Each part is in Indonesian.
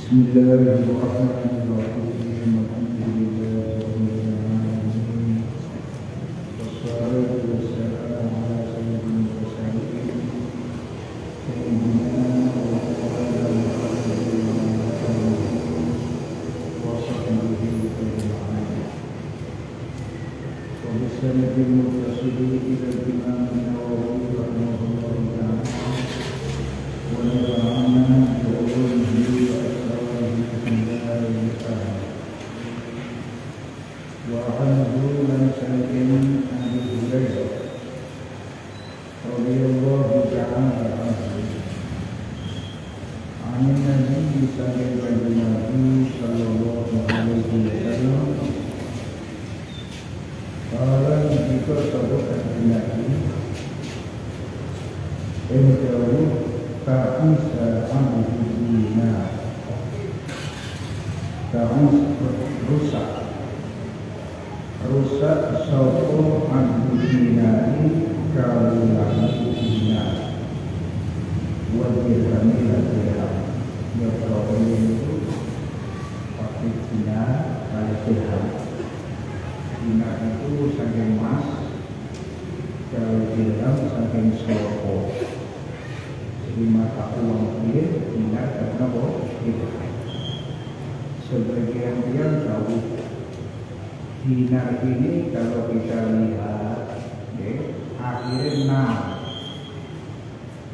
Bismillahirrahmanirrahim. Alhamdulillahirrahmanirrahim. Wassalatu wassalamu ala sayyidil mursalin sayyidina wa nabiyina wa sahbihi ajma'in. Wa bisanadil muttasil ila al-Imam an-Nawawi rahimahullahu ta'ala wa nafa'ana bi ulumuhi wa وعنه من سلك عن هريرة رضي الله تعالى عنه عن النبي صلى الله عليه وسلم قال jika sahabat Nabi jauh ta'isa amrina rusak sopo abdinari kawulani dinar wajirani dirham. Ya kalau itu pakai dinar kali dirham. Dinar itu saking emas, kalau dirham saking sopo. Jadi mata uang dinar karena dirham. Sebagian yang tahu dinar ini kalau kita lihat akhirnya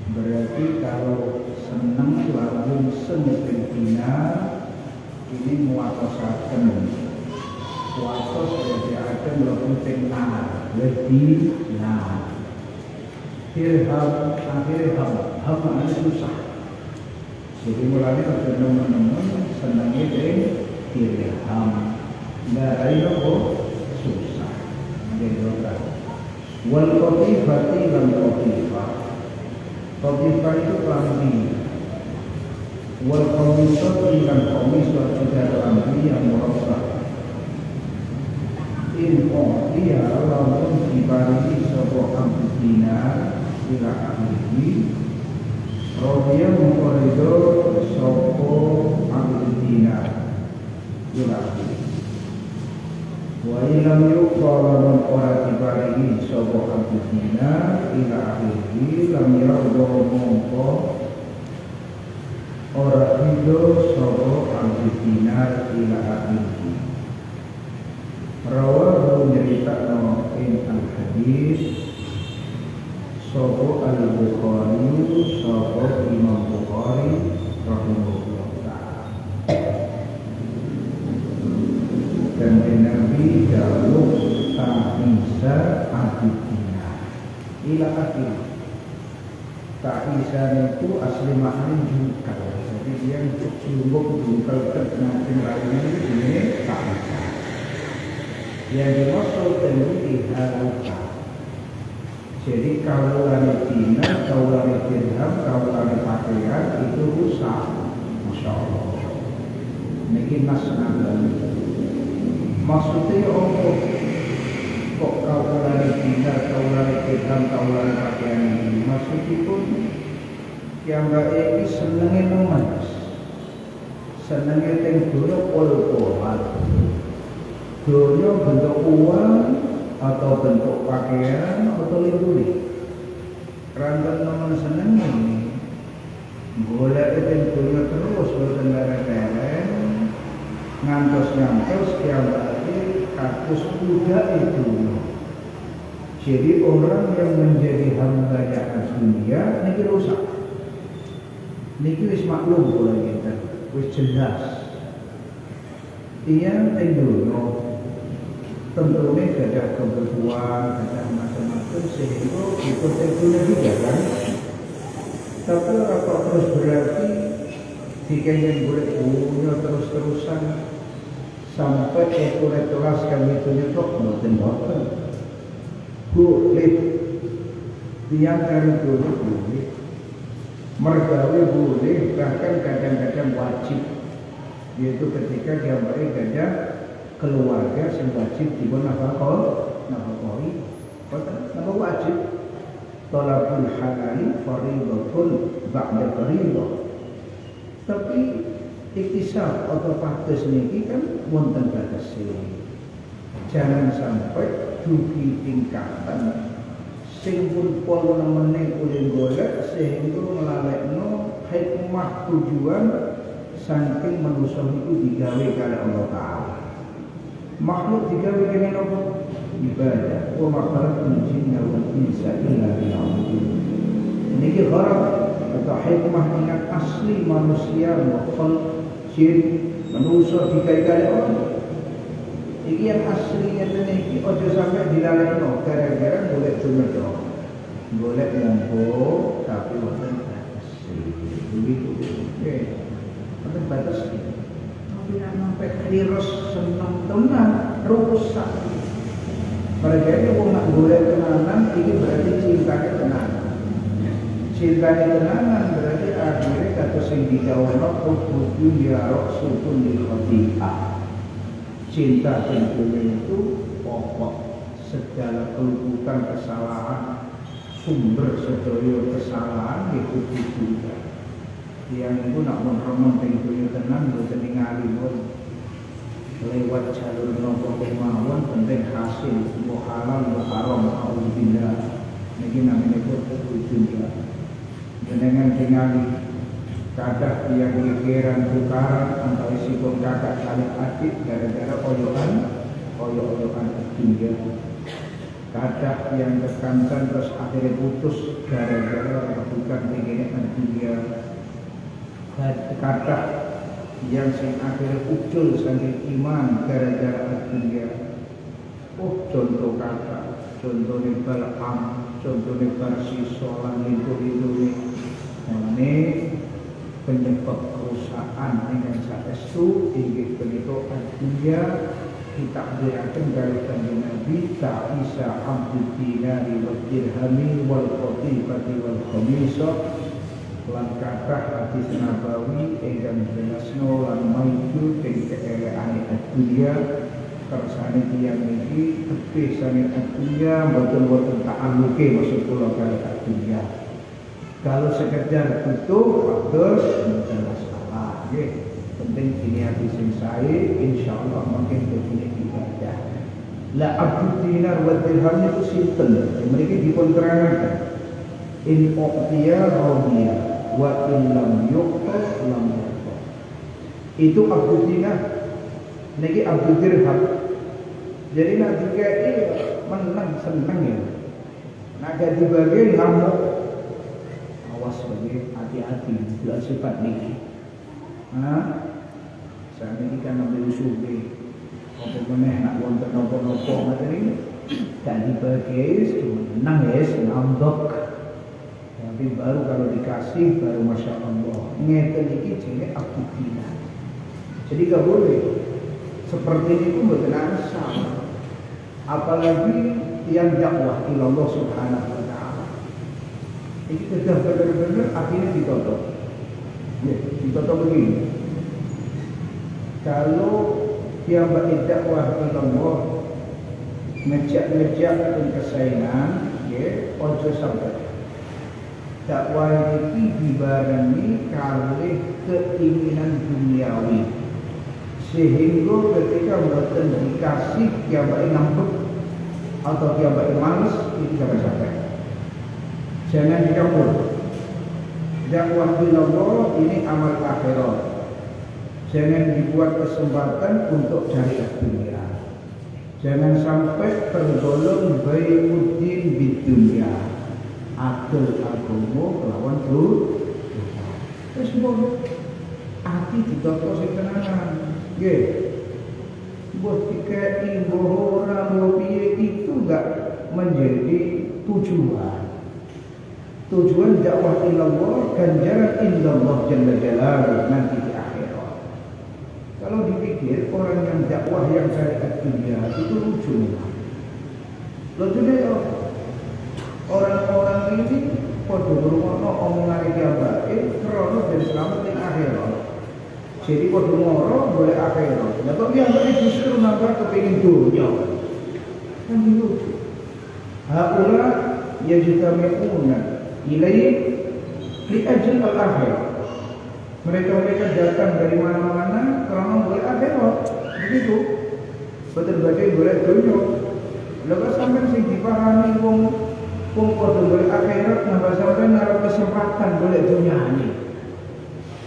6, berarti kalau seneng langsung seneng dinar ini muatasaken kuatos jadi akan lebih lebih dirham akhirnya ham susah. Jadi mulanya ada teman-teman senangnya dirham. Nah, ayo susah. Menjadi wal qatifati lan qatifah. Qatifah itu klambi. Wal qamisati lan qamisah juga klambi yang murah. In dia lamun dibagi sebuah dinar ila ahlihi. Rodia mengkorido sebuah dinar ila ahlihi. Wa ilam yuqala ora dibarihi sapa abdina ila akhiri lam yardo mongko ora ridho sapa abdina ila akhiri. Rawahu nyeritakno ing al-hadis sapa al-Bukhari sapa Imam Bukhari rahimahullah ta'ala. Dan Nabi jauh tak bisa abidina ila akhir. Tak bisa itu asli maknanya jungkal. Jadi dia untuk jungkal terkena lainnya ini tak bisa. Yang dimaksud tentu haluka. Jadi kalau lari dinar, kalau lari dirham, kalau lari pakaian itu rusak. Masya Allah. Ini nasional. Maksudnya kok kau lari dinar, kau lari dirham, kau lari pakaian ini. Maksudnya pun yang baik ini senangnya nomas, senangnya tenggono pol-polan. Donya bentuk uang atau bentuk pakaian atau liburan. Rantan noman senang ini, boleh tenggono terus bertengger-tengger. Ngantos yang berarti kakus kuda itu. Jadi orang yang menjadi hambanya dunia ini rusak. Ini wis maklum boleh kita, wis jelas. Ia tentunya tentunya ada kebutuhan, ada macam-macam sehingga itu tentunya juga kan. Tapi apa terus berarti jika yang boleh punya terus-terusan sampai telas kami itu nyetok boten boleh tiang dari dulu boleh mergawe boleh bahkan kadang-kadang wajib, yaitu ketika dia ada keluarga yang wajib diberi nafkah apa wajib talabul halali fardhatun ba'da fardhah. Tapi Iktisab atau patus niki kan wonten batase. Jangan sampai dugi tingkatan sing pun pol meneh oleh golek sehingga melalekno hikmah tujuan saking manusia itu digawe kali Allah Ta'ala. Makhluk digawe dengan apa? Ibadah. Wa ma khalaqtul jinna wal insa illa liya'budun. Niki gharad atau hikmah ingat asli manusia makhluk jin manusia digawe kali Allah. Iki yang aslinya ini ojo sampai dilalekno gara-gara golek jodoh, golek monggo tapi wonten batas. Begitu. Oke. Wonten batas. Tapi nek sampai kliros seneng tenan rusak. Mereka itu wong nak golek tenanan iki berarti cintane tenanan. Cintane tenanan berarti akhirnya kata sing digawono kudu ya rasulun lil khati'ah. Cinta tentunya itu pokok segala keluputan kesalahan, sumber sedaya kesalahan itu juga. Yang itu nak menremon tentunya tenang boten ningali pun lewat jalur nopo kemauan penting hasil mau halal mau haram auzubillah niki namanya itu juga. Dengan ningali kadang yang pikiran tukaran antara sikap kakak saling adik gara-gara oyokan dunia. Kadang yang kekancan terus akhirnya putus gara-gara bukan pikiran dunia. Kadang yang sing akhirnya ucul saking iman gara-gara dunia. Oh contoh kakak, contohnya Bal'am, contohnya Barsiso, lan itu ini penyebab kerusakan dengan saestu inggih punika dunya ditakdiraken kali kanjeng Nabi ta'isa abdud dinari wal dirhami wal qatifati wal khamisah lan kathah hadis nabawi ingkang jelasno lan maidu ing keeleane dunya kersane tiyang niki tebih sanget dunya boten ta'alluke maksud kula kali dunya. Kalau sekedar butuh, bagus, tidak masalah. Penting diniati sing sae, insyaallah makin begini ibadah. La abdud dinar wa dirham itu sinten? Mereka dipun terangaken. In uqtiya radiya wa in lam yuqta lam yuqta. Itu abdud dinar. Niki abdud dirham. Jadi nak dikai menang seneng ya. Nak dibagi ngamuk. Sebagai hati-hati dua sifat ini. Saat ini kan ambil usubi, apa meneh nak wonten nopo-nopo materi, tak dibagi, menang ya, ngambek. Tapi baru kalau dikasih baru masya Allah. Ngeten iki jenenge abdud dinar. Jadi gak boleh seperti ini pun betul salah. Apalagi yang dakwah ilallah subhanahu wa ta'ala. Ini sudah benar-benar akhirnya ditutup. Ya, ditutup begini. Kalau dia berdakwah kepada Allah, ngejak-ngejak dan kesayangan, ya, ojo sampai. Dakwah ini dibarengi kali keinginan duniawi, sehingga ketika boten dikasih dia baik ngambek atau dia baik males, itu jangan sampai. Jangan dicampur. Dakwah ilallah ini amal akhirat. Jangan dibuat kesempatan untuk cari dunia. Jangan sampai tergolong bai'uddin bidunya. Adil agama lawan dunia. Terus mbok ati ditoto sing tenanan. Nggih. Mbok dikai mbok ora mbok piye itu enggak menjadi tujuan. Tujuan dakwah ilallah ganjaran illallah jalla jalaluhu nanti di akhirat. Kalau dipikir orang yang dakwah yang syariat dunia itu lucu. Lucunya orang-orang ini pada berumah omongan kiamat krono dan selamat di akhirat. Jadi pada moro boleh akhirat. Nah kok yang justru nambah kepingin dunia. Kan lucu. Haula yajtami'una ilaih li ajal al-akhirah. Mereka datang dari mana-mana karena boleh akhirat. Begitu. Betul bagai boleh dunia. Lalu sampai sing dipahami wong padha boleh akhirat nambah sampai naruh kesempatan boleh dunia ini.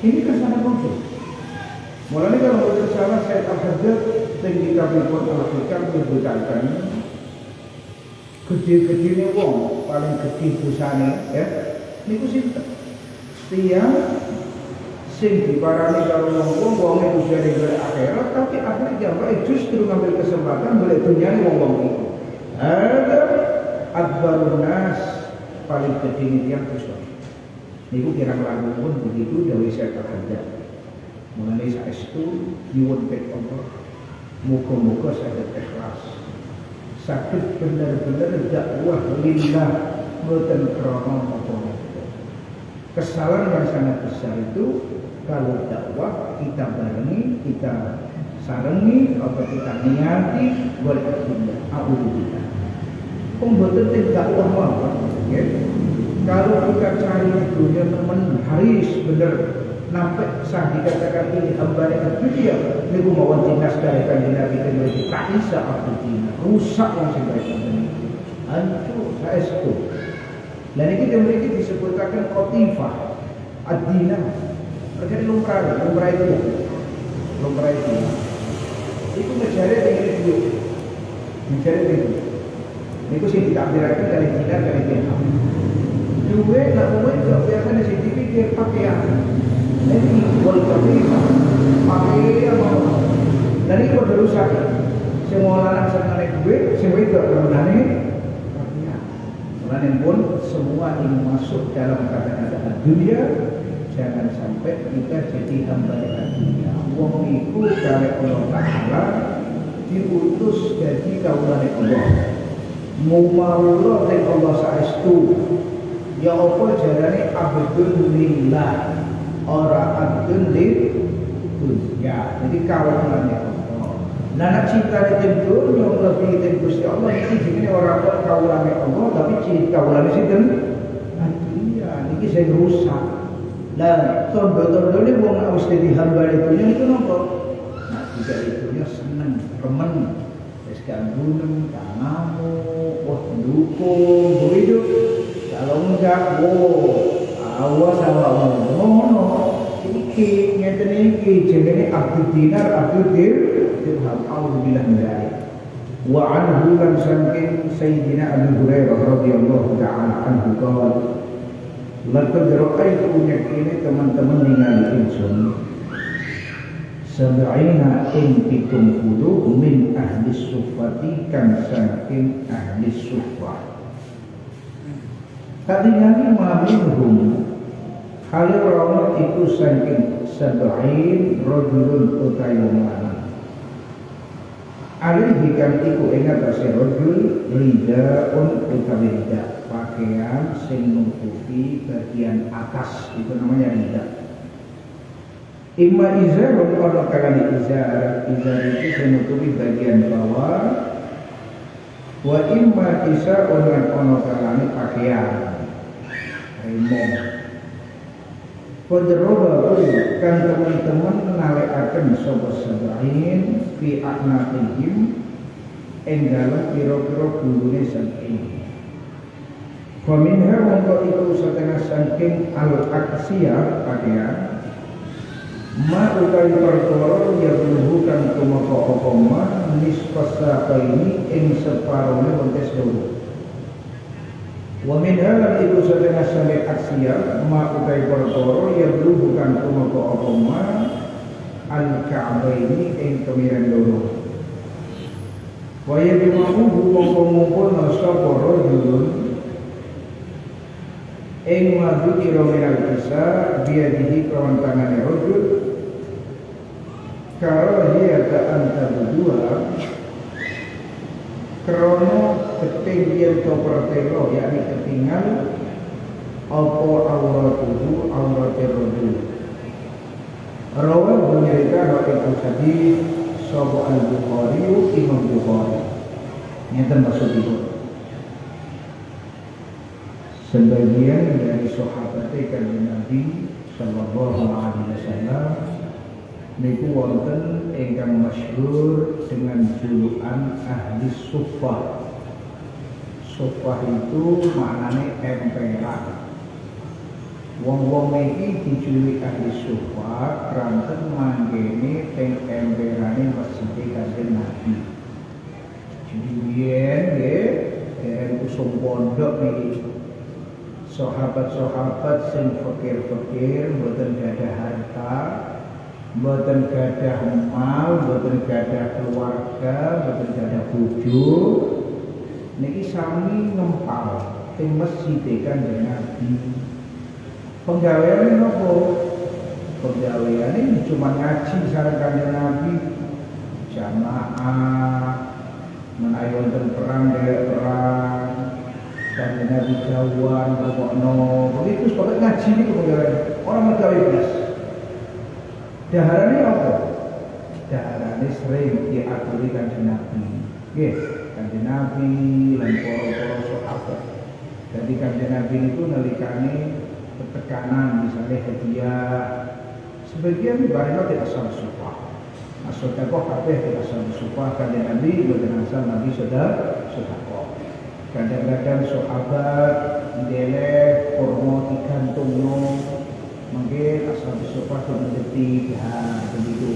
Ini kan sangat penting. Mulanya kalau betul salah saya Al-Haddad yang kita buat Al-Hikam menyebutkan gede-gede wong paling gede dosane ya. Niku sinten? Tiang sing diparani karo wong itu dari boleh akhirat tapi akhirnya jamaah justru ngambil kesempatan boleh dunia wong itu. Ada akbarun nas paling gede tiang dosa. Niku kirang-kirang pun begitu dawuh Syekh Al-Haddad. Mengenai saestu nyuwun pek Allah. Muga-muga saged ikhlas. Saged bener-bener dakwah lillah mboten krana apa-apa. Kesalahan yang sangat besar itu kalau dakwah kita barengi, kita sarengi atau kita niati boleh dunia. Alhamdulillah. Pemboten dakwah mawon, ya. Kalau kita cari dunia teman haris bener sampai sah dikatakan ini hamba dunia, niku mawon dinas dari kanjeng Nabi itu tak bisa abdina, rusak yang sebaik ini. Hancur saestu. Dan ini memiliki disebutkan khotifah ad-dina. Terjadi lumrah itu. Itu mencari dengan duit. Mencari duit. Itu sih ditakdirkan dari dina dari dirham. Duit nak duit tak biasa di sini pikir pakaian. Jadi boleh pakaian mau. Dari itu berusaha. Semua orang senang duit, semua itu mengenai. Dan pun semua yang masuk dalam kata-kata dunia jangan sampai kita jadi hamba dunia. Wong iku kare Allah Taala diutus jadi kaulan Allah. Mumawula ning Allah saestu. Ya apa jarane abdul lillah ora abdul lil dunya. Jadi kaulan Allah. Nah, cinta di dunia lebih dari Gusti Allah ini jenenge ora kok kawulane Allah tapi cinta kawulane sinten? Dunia. Niki sing rusak. Lah, tondo-tondo ini wong wis dadi hamba dunia niku napa? Nah, jika dunia seneng, remen, wis ganggunem, ngamuk, wah dukung, begitu. Kalau enggak, awas awak ngono. Iki ngeten iki jenenge abdul dinar, abdul dirham. Alhamdulillah dzalik. Wa anhu lan saking Sayyidina Abu Hurairah radhiyallahu ta'ala anhu qala laqad ra'aytu yakini teman-teman ningali insun sab'ina in pitung puluh min ahli suffati kan saking ahli suffah. Tadi Nabi ma'amilhum Halil Rauh itu saking sab'in rajulun utai lanang. Alih kan iku ingat asal rajul ridaun utawi rida pakaian sing nutupi bagian atas itu namanya rida. Imma izarun ana kalane izar itu sing nutupi bagian bawah. Wa imma isaun lan ana kalane pakaian remong. Podroba kan teman-teman nalekaken sapa sebain fi a'naqihim ing dalem pira-pira gulune saking. Faminha mongko iku setengah saking al-aksiyah pakaian ma utai perkara ya bukan tumeka apa ma nisfasa ini ing separone kontes dulu. Wa min hal iku setengah sampai aksiyah ma utai perkara ya bukan tumeka apa ma al-ka'baini ing kemiren dulu. Wa ya bimahu ngumpul sapa rajulun ing madu kira minal kisah biadihi kawan tangane rajul karo dia anta berdua krono ketinggian to pertelo yakni ketinggal apa auratuhu aurate rajul rawa menyerita wakil hadis sahih al-Bukhari Imam Bukhari ngeten maksudipun. Sebagian dari sahabat kanjeng Nabi sallallahu alaihi wasallam niku wonten ingkang masyhur dengan julukan ahli suffah. Suffah itu maknane emperan. Wong-wong iki dijuluki ahli suffah kranten manggene teng emperane Masjid Kanjeng Nabi. Jadi biyen nggih usum pondok niki sahabat-sahabat sing fakir-fakir mboten gadah harta, mboten gadah mal, mboten gadah keluarga, mboten gadah bojo, niki sami ngempal teng Masjid Kanjeng Nabi. Penggaweane napa? Penggaweane cuma ngaji sareng Kanjeng Nabi, jamaah, menawi wonten perang perang, Kanjeng Nabi jawab pokokno, begitu pokoke ngaji niku penggaweane. Orang mergawe blas. Daharane apa? Daharane sering diaturi Kanjeng Nabi. Nggih, Kanjeng Nabi lan para sahabat. Jadi Kanjeng Nabi itu nalikane tekanan misalnya hadiah sebagian barangnya tidak sama sumpah maksudnya kok kabeh tidak sama sumpah Kanjeng Nabi mboten asal Nabi sudah kok kadang-kadang sahabat ndeleh kurma digantungno mungkin asal sumpah menjadi begitu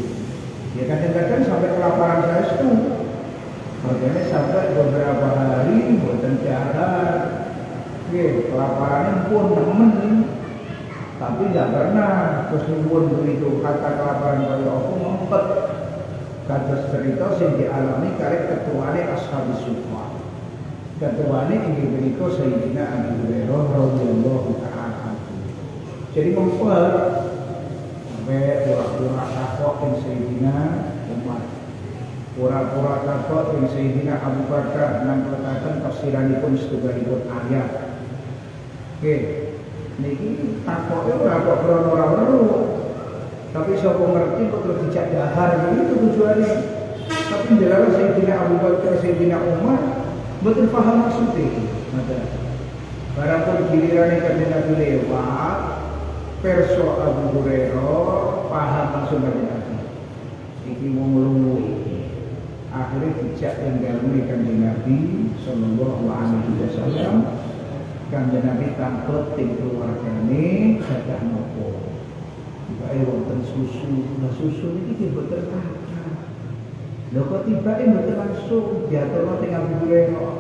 ya kadang-kadang sampai kelaparan saya itu makanya sampai beberapa hari mboten jalan kelaparannya pun nemen tapi tidak pernah kesuwun begitu kata kelaparan kaya aku ngempet kados cerita sing dialami kali ketuane Ashabus Suffah. Ketuane inggih punika Sayyidina Abu Hurairah radhiyallahu ta'ala. Jadi ngempet sampai pura-pura takok ing Sayyidina Umar, pura-pura takok ing Sayyidina Abu Bakar nang keletaken tafsiranipun setunggalipun ayat. Niki takoke ora kok krono ora weruh. Tapi sapa ngerti kok terus dijak dahar begitu tujuannya. Tapi jelas Sayyidina Abu Bakar, Sayyidina Umar betul paham maksudnya. Barang pun giliran Kanjeng Nabi lewat, perso Abu Hurairah paham maksud Kanjeng Nabi. Iki wong lungo iki. Akhirnya dijak tenggalane Kanjeng Nabi sallallahu alaihi wasallam. Kanjeng Nabi tangkep tim keluargane gadah nopo. Tibake wonten susu, nah susu iki mboten kathah. Lha kok tibake mboten langsung diaturno teng Abu Hurairah.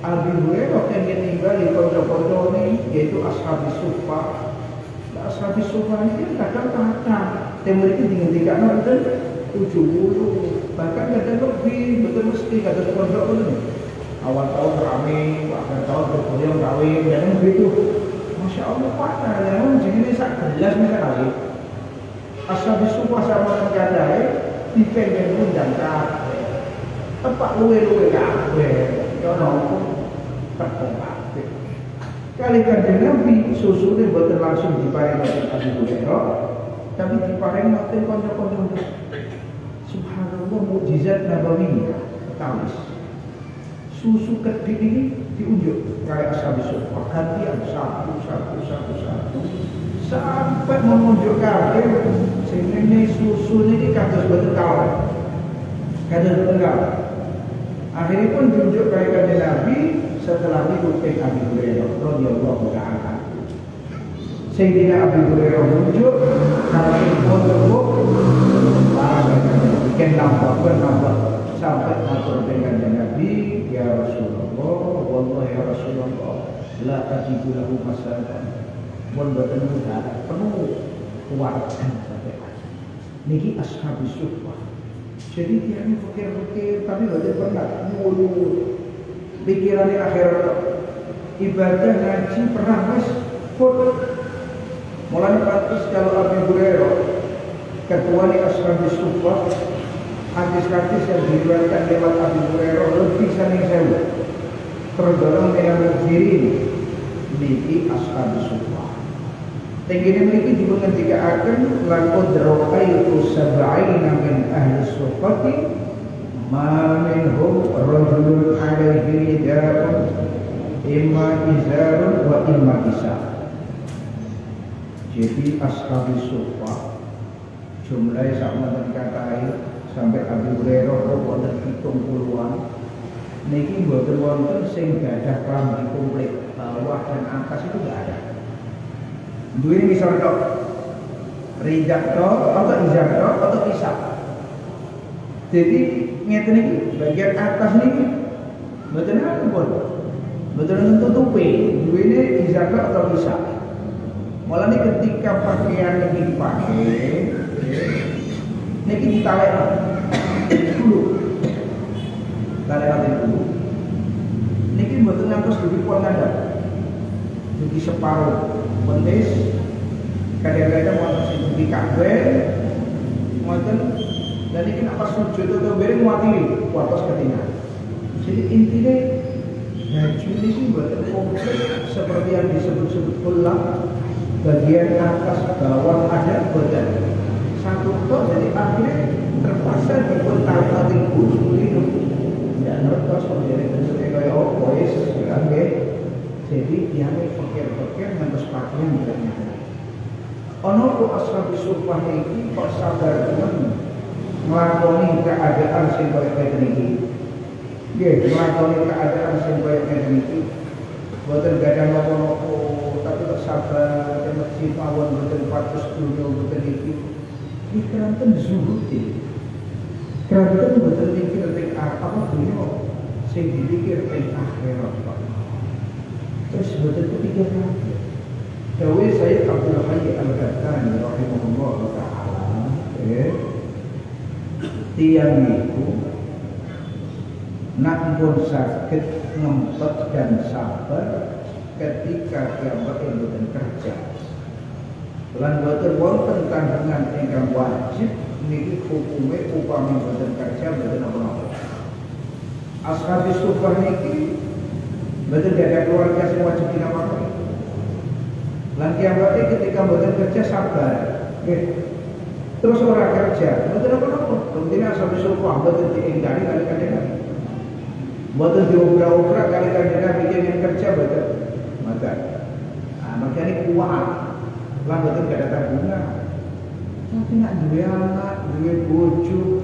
Abu Hurairah kenging ningali kanca-kancane yaitu Ashabus Suffah. Nah Ashabus Suffah iki kadang kathah. Teng mriki dingendikane wonten 70, bahkan kadang lebih, betul mesti kados pondok ngono. Awal tahun rame, akhir tahun bergoyang kawin, dan begitu. Masya Allah patah, yang jenis sak gelas mereka kawin. Ashabus Suffah sama menjadai, dipengen undang kabeh. Tepak luwe-luwe kabeh, ya nopo tepung kabeh. Kali Kanjeng Nabi susune boten langsung diparing oleh Abu Hurairah, tapi diparing oleh kanca-kanca. Subhanallah, mukjizat nabawiyah, tawis. Susu kedip ini diunjuk kayak Ashabus Suffah gantian satu sampai menunjuk kabeh sehingga ini susu ini kados betul kawan kados betul kawan. Akhirnya pun diunjuk kayak Kanjeng Nabi setelah itu Abu Hurairah radhiyallahu ta'ala. Sayyidina Abu Hurairah menunjuk kalau pun terbuk bikin nambah sampai matur dengan Nabi, ya Rasulullah, wallahi ya Rasulullah, la tajidu lahu masalan. Mun boten mudah penuh keluarkan sampai niki Ashabus Suffah. Jadi dia ini fikir-fikir tapi boten pernah mulu pikirannya akhirat. Ibadah ngaji perang wis pun mulai praktis kalau Abu Hurairah ketua ni Ashabus Suffah. Hadis-hadis yang diriwayatkan lewat Abu Hurairah lebih saking sewu. Tergolong yang mujirin niki Ashabus Suffah. Tenggine mriki juga ngendikaaken laqad ra'aytu sab'ina min ahli suffati ma minhum rajulun alaihi rida'un imma izarun wa imma kisah. Jadi ashabis suffah jumlahnya sama dikatai sampai Abu Hurairah wonten 70-an. Niki mboten wonten sing gadah klambi komplit bawah dan atas itu enggak ada. Duwe misal tok rijak tok atau izar tok atau kisah. Jadi ngeten iki bagian atas niki mboten apa pun. Mboten tutupi, duwene izar tok atau kisah. Malah ini ketika pakaian ini dipakai, niki ditalekno dulu, talekno dulu. Niki mboten ngantos dugi pon ngandhap, dugi separuh, pentis, kadang-kadang wonten sing dugi kabeh, wonten, dan niki nek pas sujud atau bareng mati, kuatos ketinggalan. Jadi intinya baju ini mboten komplit seperti yang disebut-sebut ulang. Bagian atas bawah ada badan satu tok, jadi akhirnya terpaksa diputar nanti bulu itu dan ngertos menjadi bentuknya kayak apa ya sesuatu. Jadi dia pikir-pikir ngantos pakaian berarti ono ku ashabis suffah iki kok sadar temen nglakoni keadaan sing koyo ngene iki. Nggih, nglakoni keadaan sing koyo ngene iki boten gadah napa-napa tapi tak sabar dan masjid mawon boten patus dunya boten iki keranten zuhud iki keranten boten mikir teng apa dunya sing dipikir teng akhirat Pak. Terus boten kepikir lagi dawuh Sayyid Abdul Hayy Al-Ghattani rahimahullah taala tiyang niku nak pun sakit ngempet dan sabar ketika kiamat boten kerja. Lan boten wonten kandhangan ingkang wajib niki hukume upami boten kerja boten apa-apa. Ashabis suffah niki boten ada keluarga sing wajib dinamani. Lan kiamat ketika boten kerja sabar. Nggih. Terus ora kerja, boten apa-apa. Kemudian ashabis suffah boten diingkari kali-kali. Boten diobrak-obrak kali-kali bikin kerja boten. Maka, makanya kuat, lah betul gak ada tanggungan. Tapi nak dua anak, dua bojo,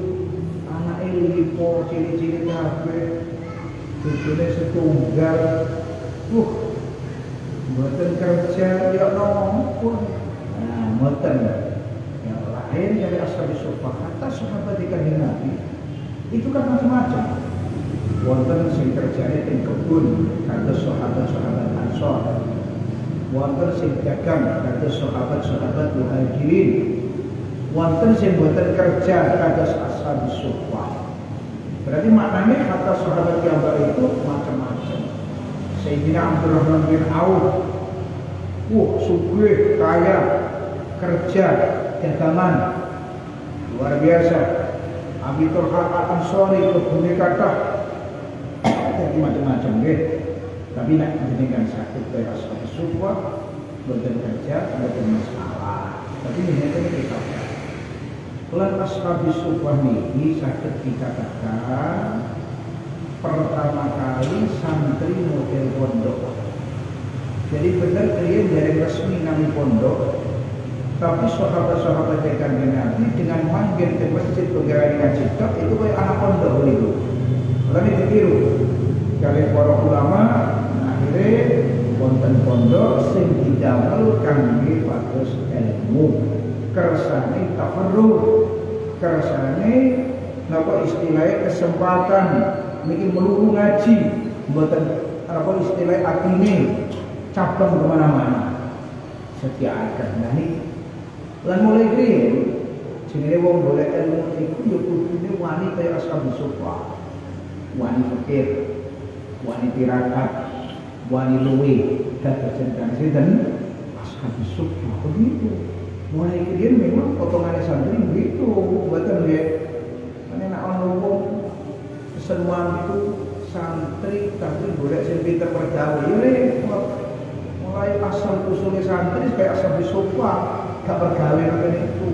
anak lipo, ciri-ciri kafe, bojone setunggal, betul kerja ya nompur. Nah, betul. Yang lain dari ashabis suffah, kata sahabat ikan Nabi, itu kan macam-macam. Wonten sing kerjane ing kebun kados sahabat-sahabat Ansor. Wonten sing dagang kados sahabat-sahabat Muhajirin. Wonten sing boten kerja kados ashabis suffah. Berarti maknanya kata sahabat kiamat itu macam-macam. Sayyidina Abdurrahman bin Auf, sugih, kaya, kerja, dagangan, luar biasa. Abi Turhal Al-Ansori kebune kathah. Jadi macam-macam deh. Tapi nak jenengan sakit kaya ashabis suffah boten kerja boten masalah. Tapi ini kita lan ashabis suffah niki sakit dikatakan pertama kali santri model pondok. Jadi benar kalian dari resmi nami pondok. Tapi sahabat-sahabat Kanjeng Nabi dengan manggil ke masjid pegawai ngaji itu kayak anak pondok itu. Lalu ditiru kali para ulama akhirnya wonten pondok sing didamel kangge pados ilmu kersane tafarruh kersane napa istilahnya kesempatan niki melulu ngaji mboten apa istilah atine cabang kemana-mana setiakan. Nah niki lan mulai riyen jenenge wong golek ilmu iku ya kudune wani kaya ashabis suffah, wani fikir, wani tirakat, wani luwe, dan sinten ashabis suffah begitu. Mulai kemudian memang potongannya santri begitu, buatan dia. Karena nak orang keseruan itu santri tapi boleh sing pinter pergawe. Mulai asal usulnya santri kayak ashabis suffah, gak pergawe kan itu.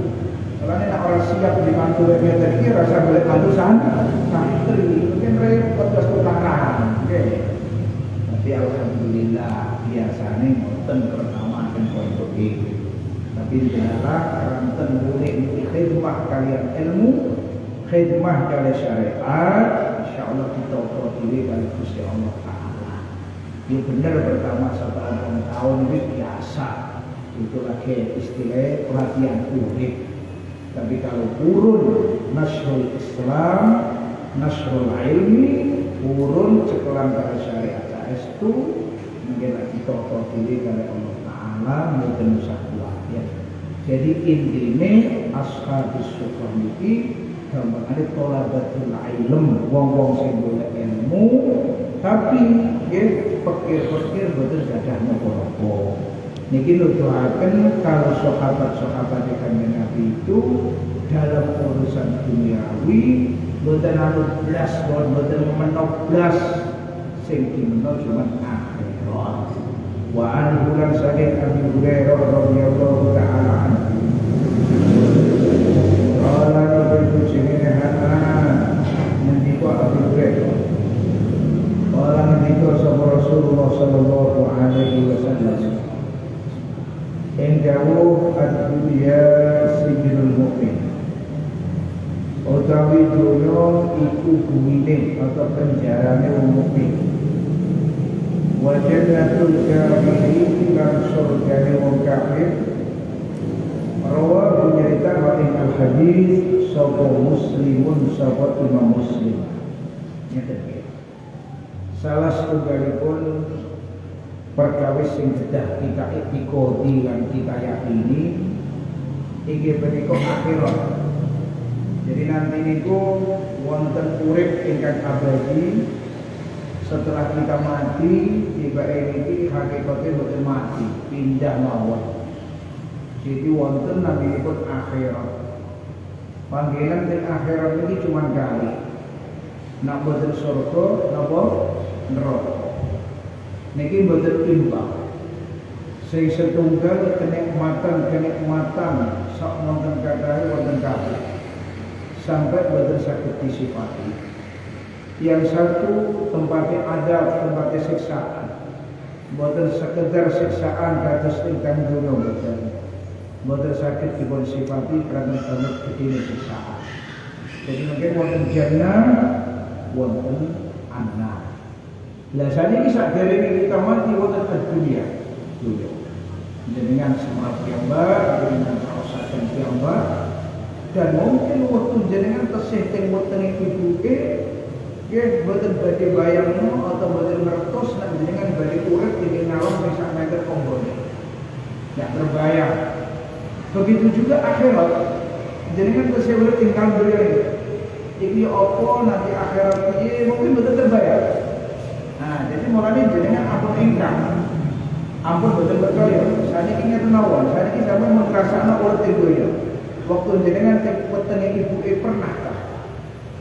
Karena nak orang siap dibantu meter kira rasa boleh bantu santri, mungkin repot terus tukaran. Tapi alhamdulillah biasanya ngoten pertama akan pondok itu. Tapi adalah karanten boleh khidmah kalian ilmu, khidmah kalian syariat, insyaallah kita tahu diri kali Gusti Allah Taala. Ini benar pertama 1 tahun ini biasa. Itu lagi istilah pelatihan urip. Tapi kalau urun nasrul Islam, nasrul ilmi, urun cekelan kali syariat itu mungkin kita tahu diri kali Allah Taala mboten usah kuwatir. Jadi intinya ashabus sufah niki gampangane thalabatul ilm, wong-wong sing golek ilmu tapi nggih pikir-pikir boten gadah napa-napa. Niki nuduhaken kalau sahabat-sahabat Kanjeng Nabi itu dalam urusan duniawi boten anu blas, boten menoblas sing dimeno cuma akhirat. Wa an bulan saking Abi Hurairah radhiyallahu taala anhu. Qala nabi singene hanan ngendika Abi Hurairah. Qala ngendika sapa Rasulullah sallallahu alaihi wasallam. Endawu ad-dunya sijnul mu'min. Utawi dunya iku bumine atau penjarane wong mukmin. Wa jannatul kafirin lan surgane wong kafir. Rawahu nyarita ing al-hadis sapa Muslimun sapa Imam Muslim. Nyata salah satunggalipun perkawis sing kedah kita iktikadi lan kita yakini iki punika akhirat. Jadi nanti niku wonten urip ingkang abadi setelah kita mati, tiba ini hakikatnya boten mati, pindah mawon. Jadi wonten naminipun akhirat. Panggilan di akhirat ini cuma kali. Nak boten surga, napa neraka. Niki boten imbang. Sing setunggal kenikmatan sak wonten kadahe wonten kabeh. Sampai boten saged disifati. Yang satu tempatnya adab, tempatnya siksaan. Boten sekedar siksaan kados ingkang dunya boten. Boten saged dipun sifati karena sangat gedhe siksaan. Jadi mungkin wonten jannah, wonten annar. Lah saniki sakderenge kita mati wonten dunia. Jenengan semua piyambak, jenengan kaosaken piyambak, dan mungkin waktu jenengan tesih teng wonten ibuke, nggih boten badhe bayangno atau boten ngertos nek jenengan badhe urip ing alam sing sak meter konggone. Tidak terbayang. Begitu juga akhirat. Jenengan tesih urip ing dunia ini. Iki apa nanti akhirat iki mungkin boten terbayang. Nah, jadi mulane jenengan ampun ingkang. Ampun boten percaya. Saniki ngeten mawon, saniki sampeyan mun rasakno urip ing dunya. Waktu jenengan wetenge ibuke pernahkah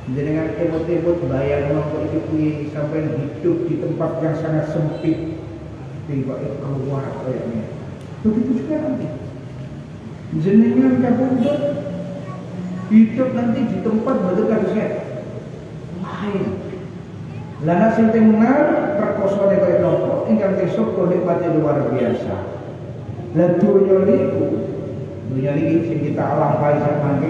jenengan emot-emot bayang kok iki sampai hidup di tempat yang sangat sempit tiba-tiba keluar kayaknya. Begitu juga nanti jenengan kabundut hidup nanti di tempat betul kasusnya lain. Lana sing tenar perkosone kaya napa ingkang esuk nikmate luar biasa. Lah dunya niku sing kita lampahi samangke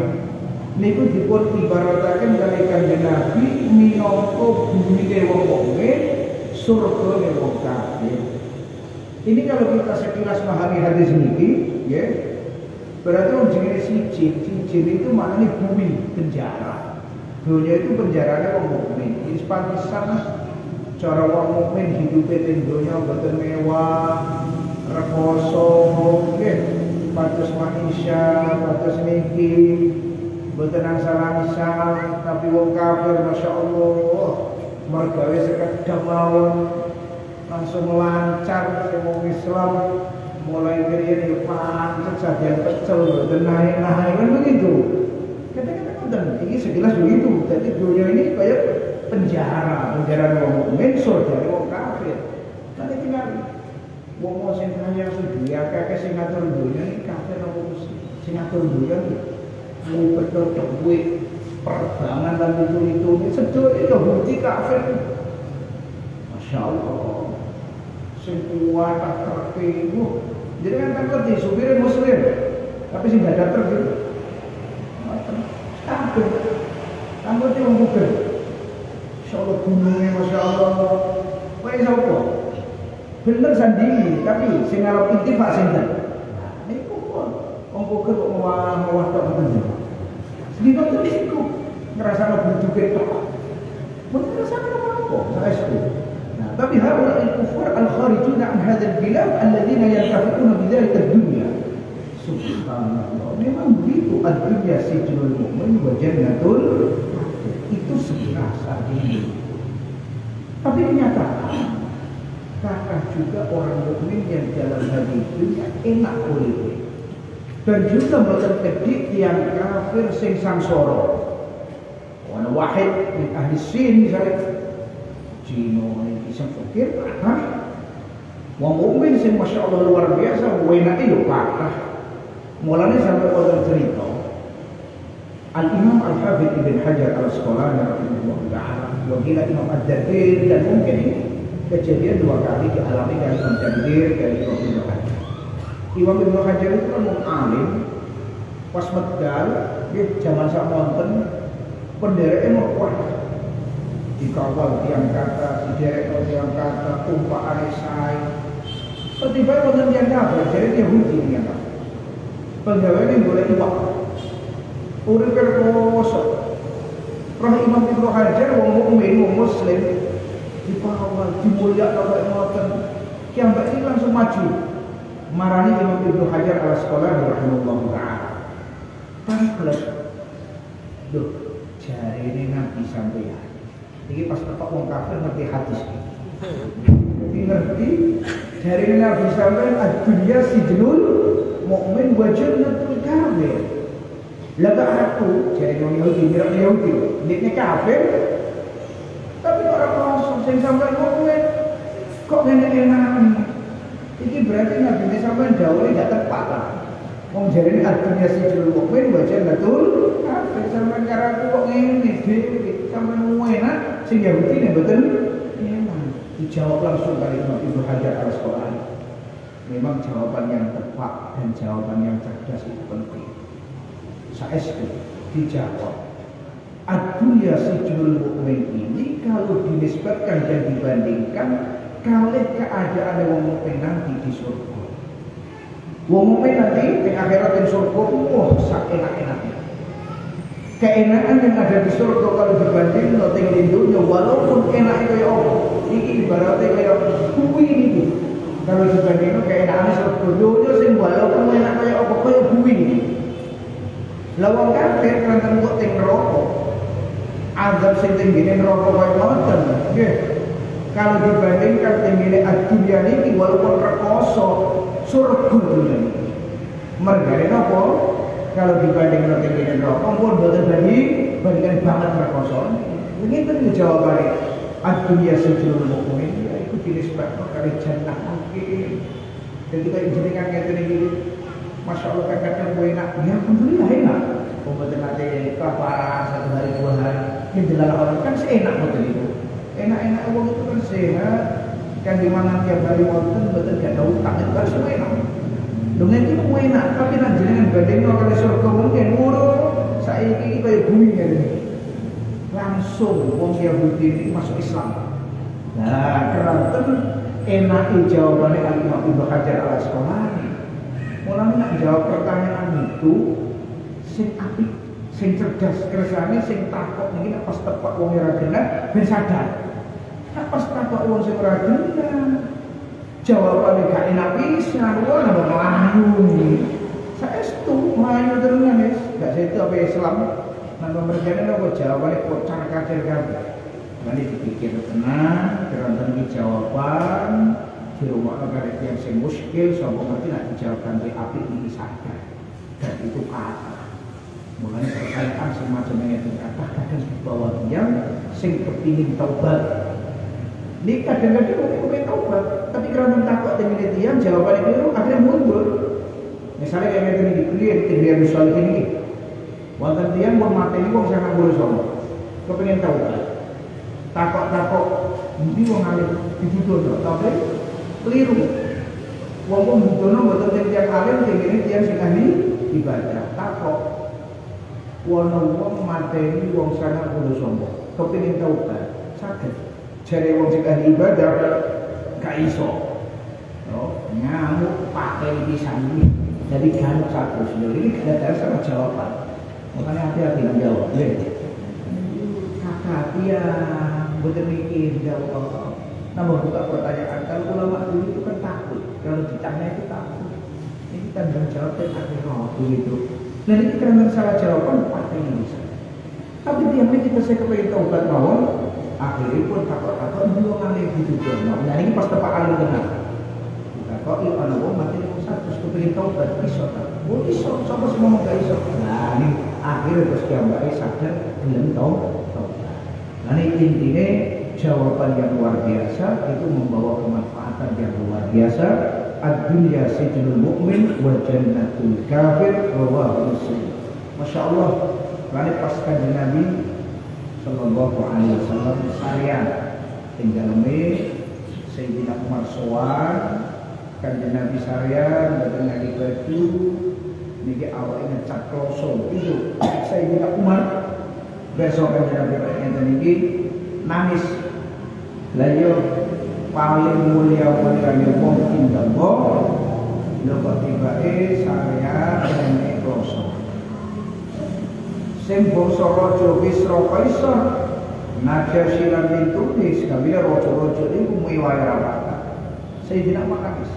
niku dipun ibarataken kali Kanjeng Nabi minangka bumine wong mukmin, surgane wong kafir. Ini kalau kita sekilas memahami hadis niki, ya, berarti wong jenenge siji itu maknanya bumi, penjara. Dunia itu penjaranya wong mukmin. Ini pantesan cara wong mukmin hidupe teng dunya boten mewah, rekoso, nggih. Patus manusia, patus niki, boten angsal-angsal, tapi wong kafir masya Allah, mergawe sekedhap mawon langsung lancar wong Islam mulai kirian ya pancet sajian pecel boten naik-naik kan begitu. Kata-kata boten, ini sekilas begitu. Jadi dunia ini kayak penjara wong mukmin, surga wong kafir. Nanti tinggal wong sing kaya sudah akeh sing ngatur dunya iki kafir apa sing ngatur dunya iki betul duit perbangan dan itu sedaya ya bukti kafir. Masya Allah sing kuat tak tertipu jadi kan ngerti supir muslim Tapi sing gak ada truk gitu. Tapi kamu itu wong buger. Insyaallah gunungnya Masya Allah. Kowe sapa? Bener sandingi, tapi sing ngarep intifak sinten? Nah, niku kok wong buger kok mewah tok ngoten. Sedina itu niku ngrasakno bujuke tok. Mboten ngrasakno apa-apa, saestu. Nah, tapi haula al-kufar al-kharijuna an hadzal bilad alladziina yantafi'una bidzalika ad-dunya. Subhanallah. Memang begitu ad-dunya sijnul mu'min wa jannatul itu sebiasa ini. Tapi kenyataan kakak juga orang mukmin yang dalam hati dunia enak oleh dan juga mboten kedik yang kafir sing sangsara. Wana wahid min ahli sin misalnya Cino ini iseng fakir parah. Wong mukmin sing Masya Allah luar biasa wenake lho parah. Mulanya sampai orang cerita Al-Imam Al-Hafidh Ibn Hajar Al-Asqalani rahimahullah ta'ala wakil Imam Ad-Dadir dan mungkin ini kejadian 2 kali dialami dari Imam Ad-Dadir dari Imam Ibn Hajar. Imam Ibn Hajar itu kan alim pas medal dia zaman sak wonten pendereknya mau kuat dikawal tiang kata si derek tiang kata tumpaan esai tiba-tiba wonten yang kafir jadi dia Yahudi yang kafir penggaweane golek iwak. Urip kerkoso. Roh Imam Ibnu Hajar wong mukmin wong muslim dipawal dimulyakno kaya ngoten. Kiambak iki langsung maju. Marani Imam Ibnu Hajar Al-Asqalani rahimahullah taala. Panglet. Duh, jarine Nabi sampeyan. Iki pas tepak wong kafir ngerti hadis iki. Ngerti jarine Nabi sampeyan ad-dunya sijnul mukmin wa jannatul kafir. Laga aku jadi orang Yahudi, mirip Yahudi. Dia kafir. Tapi orang kosong sing sampean mukmin kok enak-enak. Iki berarti Nabi sampean dawuhe gak tepat lah. Wong jarene artinya sijil mukmin wa jannatul kafir. Sampean karo aku kok ngene dhewe. Sampean enak sing Yahudi nek mboten enak. Dijawab langsung kali Imam Ibnu Hajar Al-Asqalani. Memang jawaban yang tepat dan jawaban yang cerdas itu penting. Saestu dijawab. Ad-dunya sijnul mukmin ini kalau dinisbatkan dan dibandingkan kalih keadaan wong mukmin nanti di surga. Wong mukmin nanti di akhirat di surga, wah sak enak-enaknya. Keenakan yang ada di surga kalau dibanding dengan di dunia, walaupun enak itu ya Allah, ini ibaratnya kayak bui ini. Kalau dibandingkan keenakan surga dunia sing walaupun enak kayak apa kayak bumi ini. Lawang kafir karena kok ting neraka. Azab sing tinggine neraka kaya ngoten. Nggih. Kalau dibandingkan tinggine dunia niki walaupun rekoso surga dunia. Mergane napa? Kalau dibandingkan tinggine neraka pun boten bandingan banget rekoso. Begitu jawabane. Dunia sejauh mukmin ya itu dinisbatkan kali jannah mungkin. Dan kita jenengan ngeten iki Masya Allah kadang enak, ya alhamdulillah enak. Pembuatan nanti kelaparan 1 hari 2 hari, yang jelas orang kan seenak betul itu. Enak-enak uang itu kan sehat, kan dimana tiap hari waktu betul gak ada utang itu kan semua enak. Dengan itu mau enak, tapi nanti dengan badannya orang surga mungkin murah. Saya ini kayak bumi ya ini. Langsung uang Yahudi ini masuk Islam. Nah, karena enak jawabannya kali Imam Hajar Al-Asqalani. Mulane nak jawab pertanyaan itu sing apik, sing cerdas kersane sing takok niki nek pas tepak wong ora genah ben sadar. Nek pas takok wong sing ora genah jawabane gak enak pisan, wong nambah melayu iki. Saestu melayu tenan wis, gak setu apa Islam. Nang pemberjane kok jawabane kocar kacir kabeh. Mari dipikir tenang, keranten iki jawaban di rumah agar yang sing muskil sapa ngerti nak dijawabkan di api ini saja dan itu kata mulai pertanyaan semacam itu kata kadang dibawa diam sing kepingin taubat ini kadang-kadang kepingin taubat tapi karena takut dengan diam jawabannya keliru akhirnya mundur misalnya kayak gini dikelirin tidak bisa ini wonten diam mau mati ini kok sangat boleh sama kepingin taubat takut nanti wong alim dibutuh tapi keliru. Wong budono mboten tiyang alim tiyang sing ahli ibadah takok wono wong mateni wong 99 kepengin taubat saged jare wong sing ahli ibadah gak iso ngamuk pakai pisan ini jadi kan satu sendiri ini ada sama jawaban makanya hati-hati menjawab kakak dia betul mikir jawab namun buka pertanyaan kalau ulama dulu itu kan takut kalau ditanya itu takut ini kan menjawabnya akhirnya begitu. Nah ini karena salah jawaban pakai yang bisa. Tapi tiap kita saya kepengen taubat mawon, akhirnya pun takut-takut dua kali gitu dong. Nah ini pas tepat kali benar. Kok itu anak wong mati di satu kepengen taubat iso tak? Oh iso, siapa semua nggak iso. Nah ini akhirnya terus kiambai sadar belum taubat. Nah ini intinya jawaban yang luar biasa itu membawa kemanfaatan yang luar biasa. Ad-dunya sijnul mu'min wa jannatul kafir rawahu Muslim. Masya Allah, lalu pas kanjeng Nabi sallallahu alaihi wasallam sarian tinggal Sayyidina Umar sowan kanjeng Nabi sarian boten ngadi baju niki awake ngecat kloso itu Sayyidina Umar besok kanjeng Nabi ngeten niki nangis lha yo paling mulia-mulia wong indallah lho tibake saya nek kloso sing bangsa raja Wisra Kaisar Najasyi lan ditulis kabeh raja-raja iku miwae rapata Sayyidina Umar nangis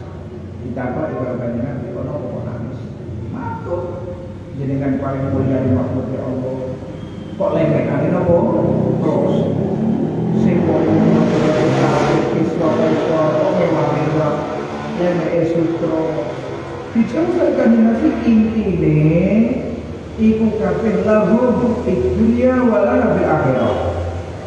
ditakok ibarat panjenengan ono apa nangis matur jenengan paling mulia di makhluk Allah kok lengkane napa terus sing dijelaskan nanti intine iku kabeh lahu di dunia wala di akhirat.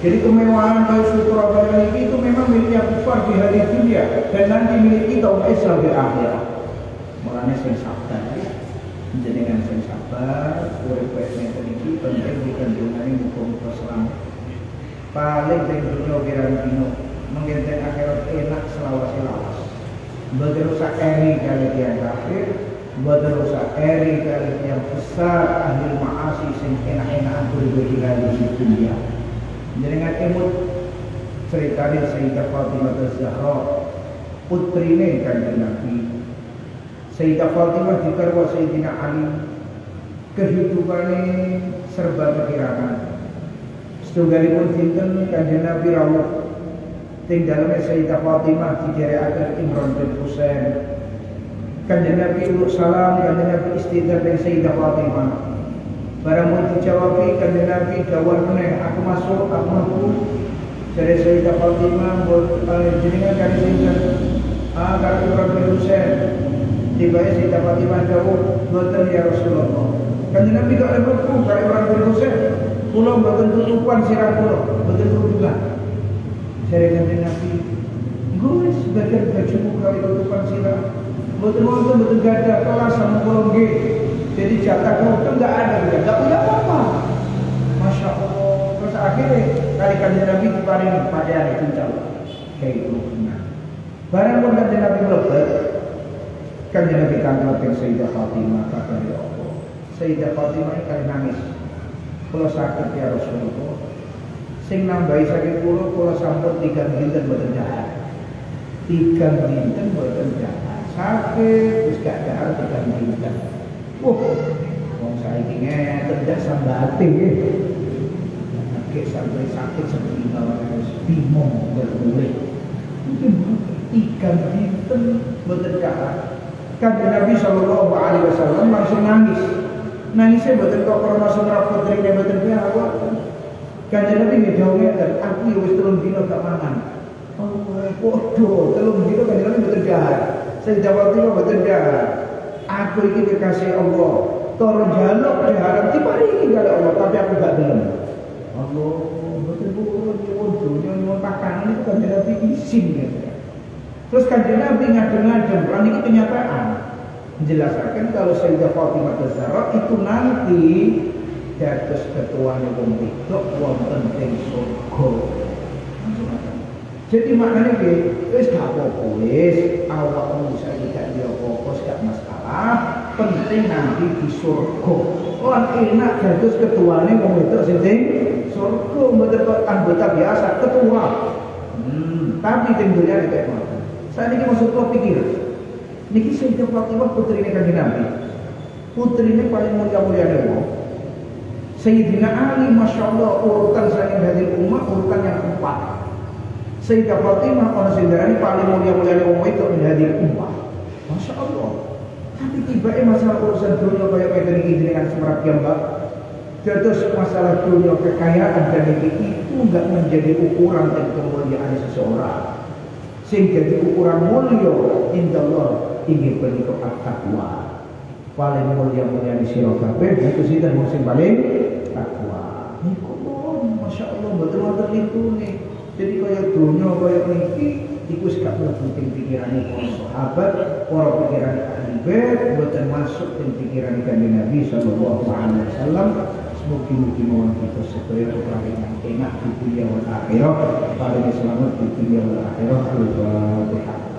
Jadi kemewahan kayu sutra barang ini itu memang miliknya kufar di hari dunia dan nanti milik kita umat Islam di akhirat. Mulane sing sabar jenengan sing sabar urip ngeten iki penting dikandungane muga-muga selamat. Paling sing dunia pirang dino mengenten akhirat enak selawas-lawas. Mboten usah eri kali yang kafir, mboten usah eri kali yang besar ahli maasi sing enak-enakan beri kali di dunia. Jenengan emut ceritane Sayyidah Fatimah Az-Zahra putrine kanjeng Nabi. Sayyidah Fatimah dikarwa Sayyidina Ali kehidupane serba kekirangan. Setunggalipun dinten kanjeng Nabi rawuh ting daleme Sayyidah Fatimah diderekaken Imran bin Husain. Kanjeng Nabi uluk salam, kanjeng Nabi istighfar dengan Sayyidah Fatimah. Barang mau dijawabi kanjeng Nabi dawuh meneh, aku masuk, aku mampu. Dari Sayyidah Fatimah jenengan kali sinten? Kali Imran bin Husain. Tiba Sayyidah Fatimah dawuh, "Mboten ya Rasulullah." Kanjeng Nabi kok lebu kali Imran bin Husain. Kula mboten tutupan sirah kula, mboten tutupan. Saya kanjeng Nabi, "Gue sebagian baju kali tutupan sirah." Betul-betul betul gak ada kelas sama kolongi. Jadi jatah kelompok enggak ada, enggak punya apa-apa. Masya Allah. Terus akhirnya kali kanjeng Nabi diparingi pada hari kencang. Kayak itu benar. Barang pun kanjeng Nabi melebat, kanjeng Nabi tangkapin Sayyidah Fatimah kata ya Allah. Sayyidah Fatimah kali nangis. Kalau sakit ya Rasulullah. Sing nambahi sakit kula sampun 3 dinten mboten jahat. 3 dinten mboten jahat. Sakit, terus gak ada harus dikandungkan. Wong saiki ngeten dak sambate nggih. Nek sampai sakit seperti harus bingung bermulik. Mungkin 3 dinten mboten jahat. Kanjeng Nabi sallallahu alaihi wasallam langsung nangis. Nangisnya mboten kok krana semrap putrine mboten biawak. Kanjeng Nabi ngedawuhi aku ya wis 3 dina gak mangan. Waduh, 3 dina kanjeng Nabi mboten jahat. Saya jawab itu betul jahat. Aku ini kekasih Allah. Tolong jaluk diharap diparingi oleh Allah, tapi aku gak gelem. Allah, betul nyuwun pakanan itu kan Nabi izin ya. Terus kanjeng Nabi ngadem-ngadem, ini kenyataan. Menjelaskan kalau Sayyidah Fatimah Az-Zahra itu nanti dados ketuane wong wedok wonten ing surga. Jadi maknanya wis gak apa-apa wis awakmu saiki gak apa-apa gak masalah penting nanti di surga. Orang enak dados ketuane wong wedok sing surga mboten anggota biasa ketua. Tapi teng dunia iki ngoten. Saiki maksud kula pikir. Niki Sayyidah Fatimah putrine Kanjeng Nabi. Putrine paling mulia-mulia wong. Sayyidina Ali Masya Allah urutan saking hadil umat urutan yang keempat. Sayyidah Fatimah kalau sendiri paling mulia-mulia wong itu min hadil umat. Masya Allah. Tapi tiba-tiba masalah urusan dunia kayak ini dengan semerap Mbak. Terus masalah dunia kekayaan dan itu enggak menjadi ukuran dan kemuliaan seseorang. Sehingga jadi ukuran mulia indallah ingin berikut at-taqwa. Paling mulia-mulia di sira kabeh itu sinten sing paling takwa. Niku Masya Allah betul-betul itu nih. Jadi kaya dunia kaya niki iku wis gak penting pikirane para sahabat, para pikiran ahli bait, boten masuk ing pikiran Kanjeng Nabi sallallahu alaihi wasallam. Mugi-mugi mawon kita sedaya paling enak di dunia wal akhirah, paling selamat di dunia wal akhirah. Al-Fatihah.